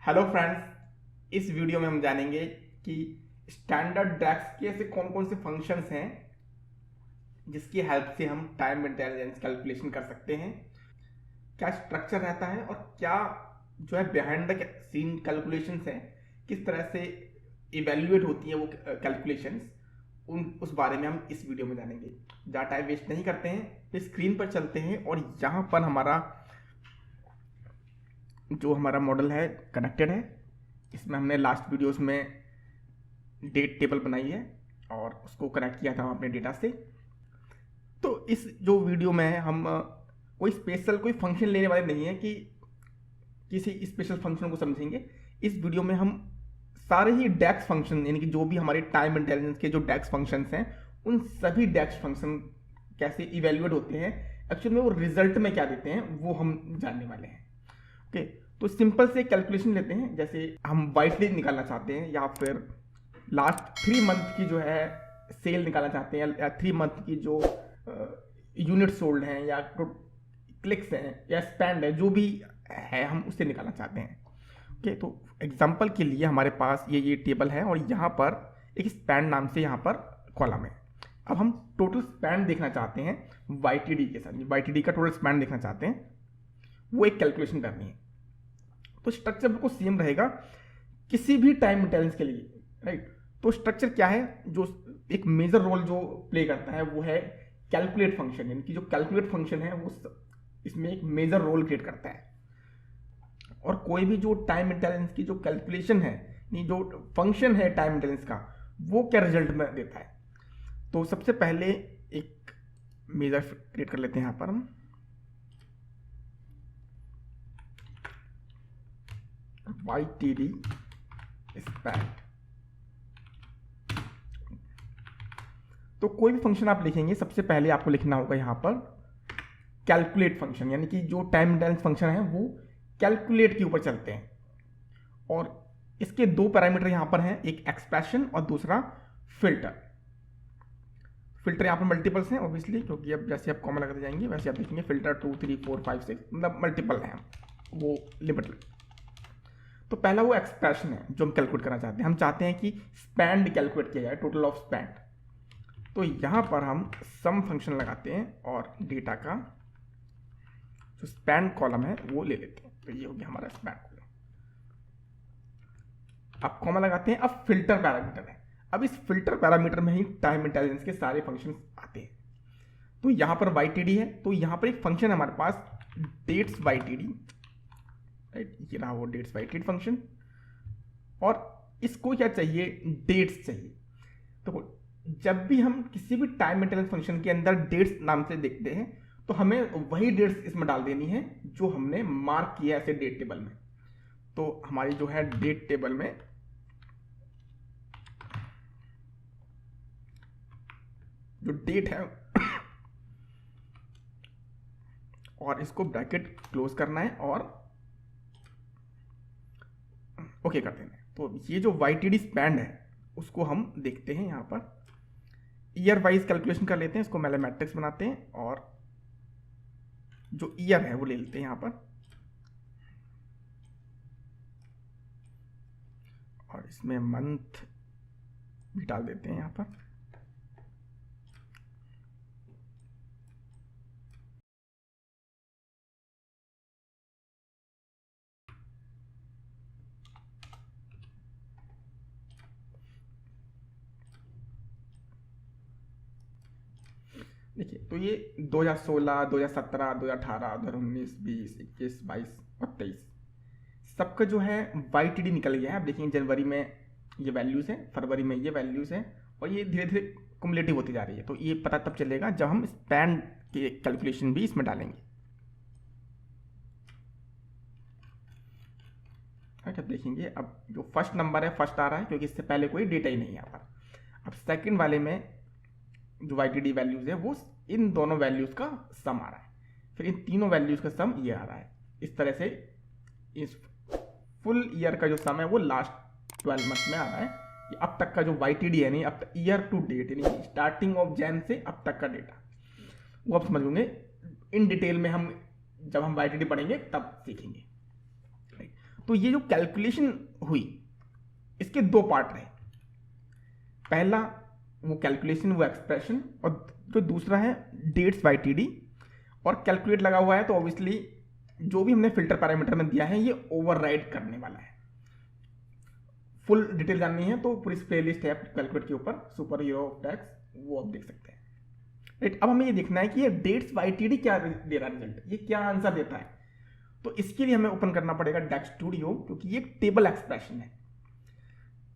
Hello friends, इस video में हम जानेंगे कि स्टैंडर्ड डेक्स के ऐसे कौन कौन से फंक्शंस हैं जिसकी हेल्प से हम टाइम इंटेलिजेंस कैलकुलेशन कर सकते हैं, क्या स्ट्रक्चर रहता है और क्या जो है बिहाइंड द सीन कैलकुलेशंस हैं, किस तरह से इवेल्युएट होती है वो कैलकुलेशंस, उस बारे में हम इस वीडियो में जानेंगे। ज़्यादा टाइम वेस्ट नहीं करते हैं, तो स्क्रीन पर चलते हैं और यहाँ पर हमारा जो हमारा मॉडल है कनेक्टेड है। इसमें हमने लास्ट वीडियोस में डेट टेबल बनाई है और उसको कनेक्ट किया था अपने डेटा से। तो इस जो वीडियो में है हम कोई स्पेशल कोई फंक्शन लेने वाले नहीं है कि किसी स्पेशल फंक्शन को समझेंगे। इस वीडियो में हम सारे ही डेक्स फंक्शन यानी कि जो भी हमारे टाइम इंटेलिजेंस के जो डेक्स फंक्शंस हैं उन सभी डेक्स फंक्शन कैसे इवेल्युएट होते हैं, एक्चुअल में वो रिजल्ट में क्या देते हैं, वो हम जानने वाले हैं। ओके, तो सिंपल से कैलकुलेशन लेते हैं। जैसे हम वाइट डे निकालना चाहते हैं या फिर लास्ट 3 मंथ की जो है सेल निकालना चाहते हैं या 3 मंथ की जो यूनिट सोल्ड हैं या क्लिक्स हैं या स्पेंड है, जो भी है हम उससे निकालना चाहते हैं। ओके, तो एग्जांपल के लिए हमारे पास ये टेबल है और यहाँ पर एक स्पेंड नाम से यहाँ पर कॉलम है। अब हम टोटल स्पेंड देखना चाहते हैं वाईटीडी के साथ, वाईटीडी का टोटल स्पेंड देखना चाहते हैं, वो एक कैलकुलेशन करनी है। तो स्ट्रक्चर बिल्कुल सेम रहेगा किसी भी टाइम इंटेलिजेंस के लिए, राइट। तो स्ट्रक्चर क्या है, जो एक मेजर रोल जो प्ले करता है वो है कैलकुलेट फंक्शन, यानी कि जो कैलकुलेट फंक्शन है वो इसमें एक मेजर रोल क्रिएट करता है। और कोई भी जो टाइम इंटेलिजेंस की जो कैलकुलेशन है, यानी जो फंक्शन है टाइम इंटेलिजेंस का, वो क्या रिजल्ट में देता है। तो सबसे पहले एक मेजर क्रिएट कर लेते हैं यहाँ पर हम YTD स्पैन। तो कोई भी फंक्शन आप लिखेंगे सबसे पहले आपको लिखना होगा यहाँ पर कैलकुलेट फंक्शन, यानी कि जो टाइम इंटेलिजेंस फंक्शन है वो कैलकुलेट के ऊपर चलते हैं। और इसके दो पैरामीटर यहाँ पर हैं, एक एक्सप्रेशन और दूसरा फिल्टर। फिल्टर यहाँ पर मल्टीपल्स हैं ऑब्वियसली, क्योंकि अब जैसे आप कॉमन लगाते जाएंगे वैसे आप देखेंगे फिल्टर 2 3 4 5 6 मतलब मल्टीपल हैं, वो लिमिटेड। तो पहला वो एक्सप्रेशन है जो हम कैलकुलेट करना चाहते हैं। हम चाहते हैं कि स्पेंड कैलकुलेट किया जाए, टोटल ऑफ स्पेंड। तो यहां पर हम सम फंक्शन लगाते हैं और डेटा का जो स्पेंड कॉलम है वो ले लेते हैं। तो ये हो गया हमारा स्पेंड कॉलम। अब कॉमा लगाते हैं। अब फिल्टर पैरामीटर है। अब इस फिल्टर पैरामीटर में ही टाइम इंटेलिजेंस के सारे फंक्शन आते हैं। तो यहां पर YTD है, तो यहां पर एक फंक्शन है हमारे पास डेट्स YTD, राइट। ये रहा वो डेट्स YTD फंक्शन। और इसको क्या चाहिए, डेट्स चाहिए। तो जब भी हम किसी भी टाइम इंटेलिजेंस फंक्शन के अंदर डेट्स नाम से देखते हैं तो हमें वही डेट्स इसमें डाल देनी है जो हमने मार्क किया ऐसे डेट टेबल में। तो हमारी जो है डेट टेबल में जो डेट है और इसको ब्रैकेट क्लोज करना है और ओके कर देना है। तो ये जो YTD स्पेंड है उसको हम देखते हैं यहाँ पर ईयर वाइज कैलकुलेशन कर लेते हैं। इसको मैथमेटिक्स बनाते हैं और जो ईयर है वो ले लेते हैं यहाँ पर और इसमें मंथ भी डाल देते हैं यहाँ पर। देखिए, तो ये 2016, 2017, 2018, 2019, 20, 21, 22 और 23 सबका जो है YTD निकल गया है। आप देखिए जनवरी में ये वैल्यूज़ हैं, फरवरी में ये वैल्यूज़ हैं और ये धीरे धीरे कुमुलेटिव होती जा रही है। तो ये पता तब चलेगा जब हम स्पैन के कैलकुलेशन भी इसमें डालेंगे। अब देखेंगे, अब जो फर्स्ट नंबर है फर्स्ट आ रहा है क्योंकि इससे पहले कोई डेटा ही नहीं है यहाँ पर। अब सेकंड वाले में जो YTD वैल्यूज़ है वो इन दोनों वैल्यूज़ का सम आ रहा है, फिर इन तीनों वैल्यूज़ का सम ये आ रहा है। इस तरह से इस फुल ईयर का जो सम है वो लास्ट 12 मंथ में आ रहा है। ये अब तक का जो YTD है, नहीं अब तक ईयर टू डेट, यानी स्टार्टिंग ऑफ जैन से अब तक का डेटा, वो आप समझ लेंगे। इन डिटेल में हम जब हम YTD पढ़ेंगे तब सीखेंगे। तो ये जो कैलकुलेशन हुई इसके दो पार्ट रहे। पहला वो कैलकुलेशन, वो एक्सप्रेशन, और जो दूसरा है डेट्स बाई टी और कैलकुलेट लगा हुआ है, तो ऑब्वियसली जो भी हमने फिल्टर पैरामीटर में दिया है ये ओवरराइड करने वाला है। फुल डिटेल जाननी है तो पूरी प्लेलिस्ट है कैलकुलेट के ऊपर, सुपर हीरो टैक्स, वो आप देख सकते हैं। राइट, अब हमें ये देखना है कि ये डेट्स बाई टी क्या दे रहा है रिजल्ट, ये क्या आंसर देता है। तो इसके लिए हमें ओपन करना पड़ेगा डेक्स स्टूडियो, क्योंकि ये टेबल एक्सप्रेशन है।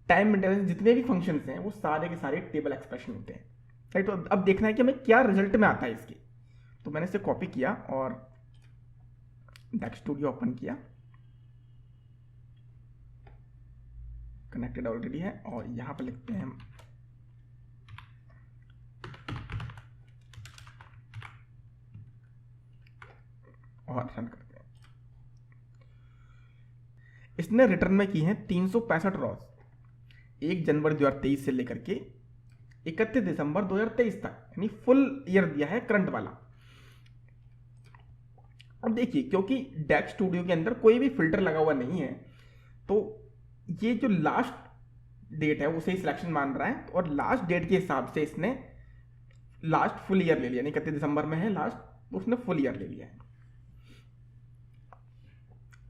टाइम मेंटेनेंस जितने भी फंक्शंस हैं वो सारे के सारे टेबल एक्सप्रेशन होते हैं। राइट, तो अब देखना है कि हमें क्या रिजल्ट में आता है इसके। तो मैंने इसे कॉपी किया और डेक्स स्टूडियो ओपन किया, कनेक्टेड ऑलरेडी है, और यहां पर लिखते हैं हम और रन करते हैं। इसने रिटर्न में की है 365 रॉस 1 जनवरी 2023 से लेकर के 31 दिसंबर 2023 तक, यानी फुल ईयर दिया है करंट वाला। अब देखिए, क्योंकि डेक्स स्टूडियो के अंदर कोई भी फिल्टर लगा हुआ नहीं है, तो ये जो लास्ट डेट है उसे ही सिलेक्शन मान रहा है, और लास्ट डेट के हिसाब से इसने लास्ट फुल ईयर ले लिया, यानी 31 दिसंबर में है लास्ट, तो उसने फुल ईयर ले लिया है।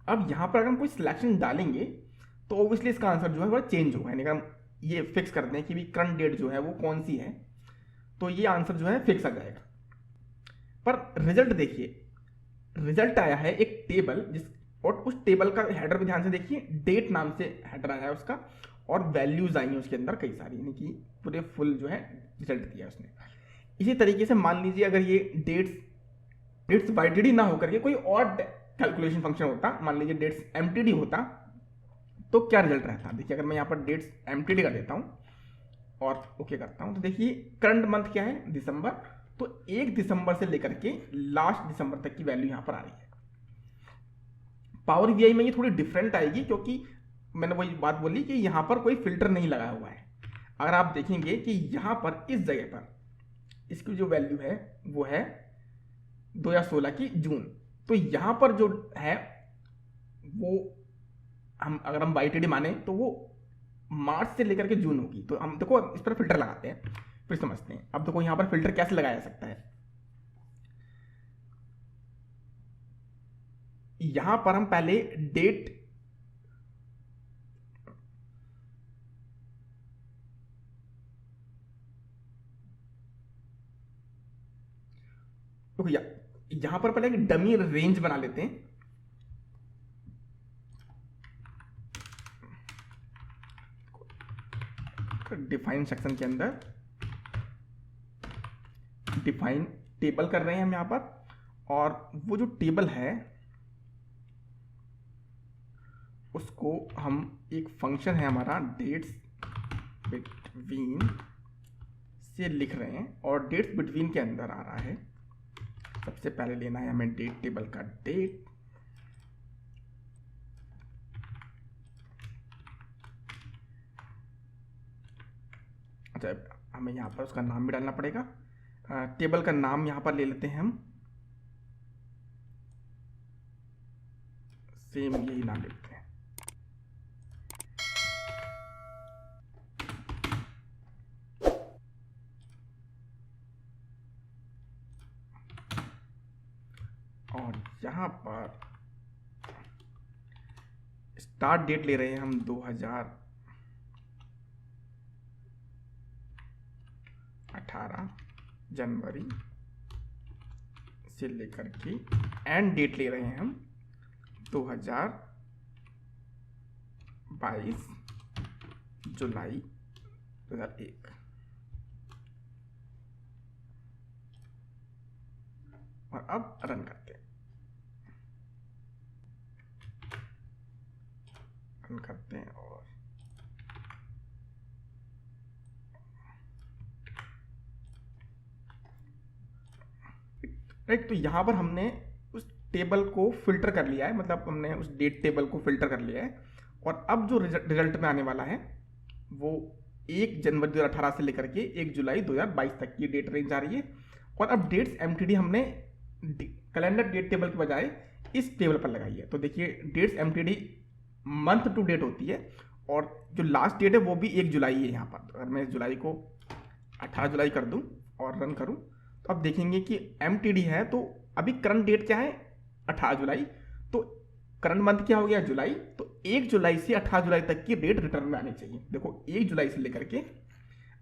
अब यहां पर अगर हम कोई सिलेक्शन डालेंगे तो ऑब्वियसली इसका आंसर जो है वो चेंज होगा, यानी अगर हम ये फिक्स करते हैं कि भी करंट डेट जो है वो कौन सी है, तो ये आंसर जो है फिक्स आ जाएगा। पर रिजल्ट देखिए, रिजल्ट आया है एक टेबल और उस टेबल का हेडर भी ध्यान से देखिए, डेट नाम से हेडर आया है उसका, और वैल्यूज आई हैं उसके अंदर कई सारी, यानी कि पूरे फुल जो है रिजल्ट दिया है उसने। इसी तरीके से मान लीजिए अगर ये डेट्स बाई टी ना होकर के कोई और कैलकुलेशन फंक्शन होता, मान लीजिए डेट्स एमटीडी होता, तो क्या रिजल्ट रहता। देखिए, अगर मैं यहाँ पर डेट्स एमटीडी कर देता हूँ और ओके करता हूँ, तो देखिए करंट मंथ क्या है, दिसंबर, तो 1 दिसंबर से लेकर के लास्ट दिसंबर तक की वैल्यू यहाँ पर आ रही है। पावर वीआई में ये थोड़ी डिफरेंट आएगी, क्योंकि मैंने वही बात बोली कि यहाँ पर कोई फिल्टर नहीं लगा हुआ है। अगर आप देखेंगे कि यहाँ पर इस जगह पर इसकी जो वैल्यू है वो है 2016 की जून, तो यहाँ पर जो है वो अगर हम बाई टी माने तो वो मार्च से लेकर के जून होगी। तो हम देखो इस पर फिल्टर लगाते हैं, फिर समझते हैं। अब देखो यहाँ पर फिल्टर कैसे लगाया जा सकता है। यहां पर हम पहले डेट तो यहां पर पहले एक डमी रेंज बना लेते हैं। डिफाइन सेक्शन के अंदर डिफाइन टेबल कर रहे हैं हम यहां पर, और वो जो टेबल है उसको हम एक फंक्शन है हमारा डेट्स बिटवीन से लिख रहे हैं, और डेट्स बिटवीन के अंदर आ रहा है, सबसे पहले लेना है हमें डेट टेबल का डेट, अच्छा हमें यहाँ पर उसका नाम भी डालना पड़ेगा। टेबल का नाम यहाँ पर ले लेते हैं हम, सेम यही नाम लेते हैं। और यहाँ पर स्टार्ट डेट ले रहे हैं हम 2018 जनवरी से लेकर के एंड डेट ले रहे हैं हम 2022 जुलाई 2001। और अब रन करते हैं, और राइट, तो यहां पर हमने उस टेबल को फिल्टर कर लिया है, मतलब हमने उस डेट टेबल को फिल्टर कर लिया है। और अब जो रिजल्ट में आने वाला है वो 1 जनवरी 2018 से लेकर के 1 जुलाई 2022 तक की डेट रेंज आ रही है। और अब डेट्स एमटीडी हमने कैलेंडर डेट टेबल के बजाय इस टेबल पर लगाई है। तो देखिए dates MTD month to date होती है, और जो लास्ट डेट है वो भी 1 जुलाई है यहाँ पर। अगर मैं इस जुलाई को 18 जुलाई कर दूँ और रन करूँ तो अब देखेंगे कि MTD है, तो अभी करंट डेट क्या है 18 जुलाई, तो करंट मंथ क्या हो गया जुलाई, तो 1 जुलाई से 18 जुलाई तक की डेट रिटर्न में आनी चाहिए। देखो 1 जुलाई से लेकर के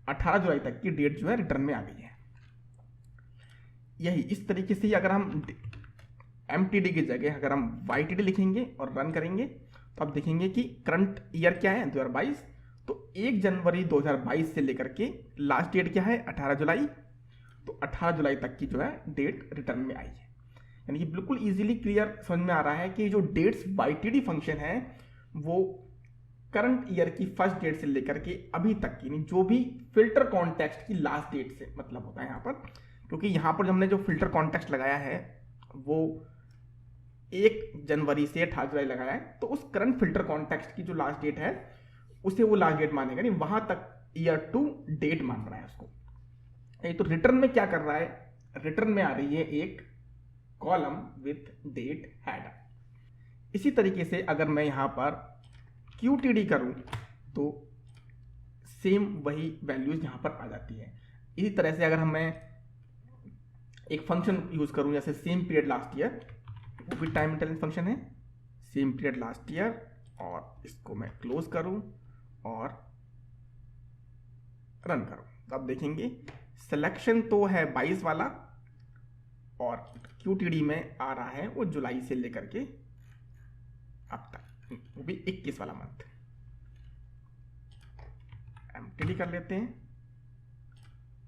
18 जुलाई तक की डेट जो है रिटर्न में आ गई है। यही इस तरीके से ही अगर हम MTD की जगह अगर हम YTD लिखेंगे और रन करेंगे तो आप देखेंगे कि करंट ईयर क्या है 2022, तो 1 जनवरी 2022 से लेकर के लास्ट डेट क्या है 18 जुलाई, तो 18 जुलाई तक की जो है डेट रिटर्न में आई है। यानी कि बिल्कुल इजीली क्लियर समझ में आ रहा है कि जो डेट्स YTD फंक्शन है वो करंट ईयर की फर्स्ट डेट से लेकर के अभी तक की, जो भी फिल्टर कॉन्टेक्स्ट की लास्ट डेट से मतलब होता है यहाँ पर, क्योंकि यहाँ पर हमने जो फिल्टर कॉन्टेक्स्ट लगाया है वो 1 जनवरी से 18 जुलाई लगाया है, तो उस करंट फिल्टर कॉन्टेक्स्ट की जो लास्ट डेट है उसे वो लास्ट डेट मानेगा, नहीं वहां तक ईयर टू डेट मान रहा है उसको। तो रिटर्न में क्या कर रहा है, रिटर्न में आ रही है एक कॉलम विथ डेट हेडर। इसी तरीके से अगर मैं यहां पर QTD करूं तो सेम वही वैल्यूज यहां पर आ जाती है। इसी तरह से अगर मैं एक फंक्शन यूज करूं जैसे सेम पीरियड लास्ट ईयर, वो भी टाइम इंटरवल फंक्शन है, सेम पीरियड लास्ट ईयर, और इसको मैं क्लोज करूं और रन करूं तो आप देखेंगे सिलेक्शन तो है 22 वाला और QTD में आ रहा है वो जुलाई से लेकर के अब तक, वो भी 21 वाला मंथ। MTD कर लेते हैं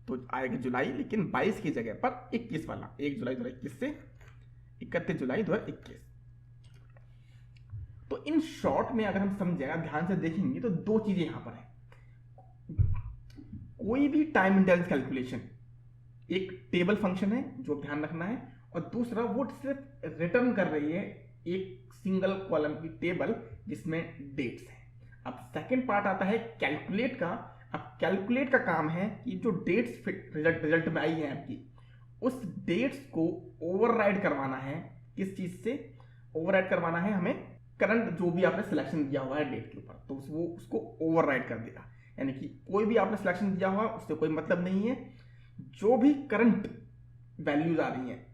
तो आएगा जुलाई, लेकिन 22 की जगह पर 21 वाला, 1 जुलाई 2021 से 31 जुलाई 2021। तो इन शॉर्ट में अगर हम समझेगा ध्यान से देखेंगे तो दो चीजें यहां पर है। कोई भी टाइम इंटरवल कैलकुलेशन एक टेबल फंक्शन है जो ध्यान रखना है, और दूसरा वो सिर्फ रिटर्न कर रही है एक सिंगल कॉलम की टेबल जिसमें डेट्स हैं। अब सेकंड पार्ट आता है कैलकुलेट का। अब कैलकुलेट का काम है कि जो डेट्स रिजल्ट में आई है आपकी, उस डेट्स को ओवरराइड करवाना है। किस चीज से ओवरराइड करवाना है, हमें करंट जो भी आपने सिलेक्शन दिया हुआ है डेट के ऊपर, तो वो उसको ओवरराइड कर देगा। यानी कि कोई भी आपने सिलेक्शन दिया हुआ उससे कोई मतलब नहीं है, जो भी करंट वैल्यूज आ रही हैं,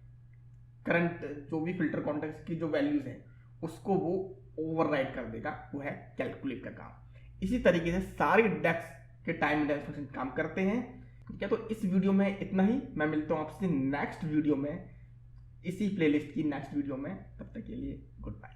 करंट जो भी फिल्टर कॉन्टेक्स्ट की जो वैल्यूज हैं उसको वो ओवरराइड कर देगा, वो है कैलकुलेट का काम। इसी तरीके से सारे डेक्स के टाइम इंटरवल फंक्शन काम करते हैं। ठीक है, तो इस वीडियो में इतना ही। मैं मिलता हूं आपसे नेक्स्ट वीडियो में, इसी प्लेलिस्ट की नेक्स्ट वीडियो में। तब तक के लिए गुड बाय।